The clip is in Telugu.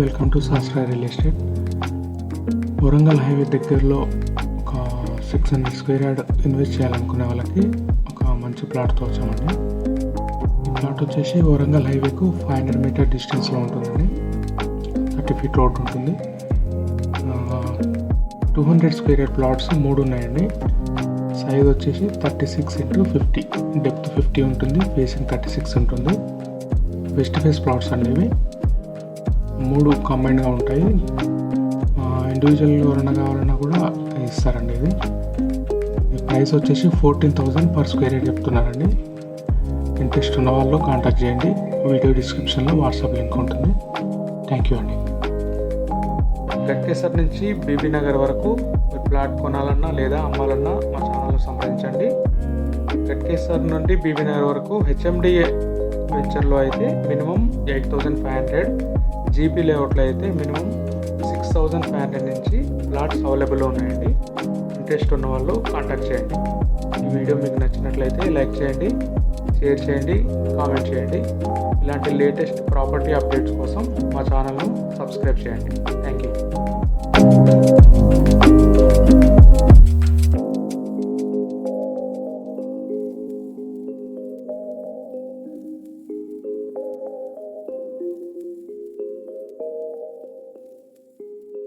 వెల్కమ్ టు శాస్త్ర రియల్ ఎస్టేట్. వరంగల్ హైవే దగ్గరలో ఒక 600 స్క్వేర్ యార్డ్ ఇన్వెస్ట్ చేయాలనుకునే వాళ్ళకి ఒక మంచి ప్లాట్తో వచ్చామండి. ఈ ప్లాట్ వచ్చేసి వరంగల్ హైవేకు 500 మీటర్ డిస్టెన్స్లో ఉంటుందండి. 30 ఫీట్ రోడ్ ఉంటుంది. 200 స్క్వేర్ యార్డ్ ప్లాట్స్ 3 ఉన్నాయండి. సైజ్ వచ్చేసి 36x50, డెప్త్ 50 ఉంటుంది, ఫేసింగ్ 36 ఉంటుంది. వెస్ట్ ఫేస్ ప్లాట్స్ అనేవి 3 కంబైన్డ్గా ఉంటాయి. ఇండివిజువల్ ఎవరైనా కావాలన్నా కూడా ఇస్తారండి. ఇది ప్రైస్ వచ్చేసి 14,000 పర్ స్క్వేర్ యార్డ్ చెప్తున్నారండి. ఇంట్రెస్ట్ ఉన్న వాళ్ళు కాంటాక్ట్ చేయండి. వీడియో డిస్క్రిప్షన్లో వాట్సాప్ లింక్ ఉంటుంది. థ్యాంక్ యూ అండి. గట్కేసర్ నుంచి బీబీ నగర్ వరకు ప్లాట్ కొనాలన్నా లేదా అమ్మాలన్నా మా ఛానల్ సంప్రదించండి. గట్కేసర్ నుండి బీబీ నగర్ వరకు హెచ్ఎండిఏ వెంచర్లో అయితే మినిమం 8,500, జీపీ లేఅవుట్లో అయితే మినిమం 6,500 నుంచి ప్లాట్స్ అవైలబుల్లో ఉన్నాయండి. ఇంట్రెస్ట్ ఉన్న వాళ్ళు కాంటాక్ట్ చేయండి. ఈ వీడియో మీకు నచ్చినట్లయితే లైక్ చేయండి, షేర్ చేయండి, కామెంట్ చేయండి. ఇలాంటి లేటెస్ట్ ప్రాపర్టీ అప్డేట్స్ కోసం మా ఛానల్ను సబ్స్క్రైబ్ చేయండి. Thank you.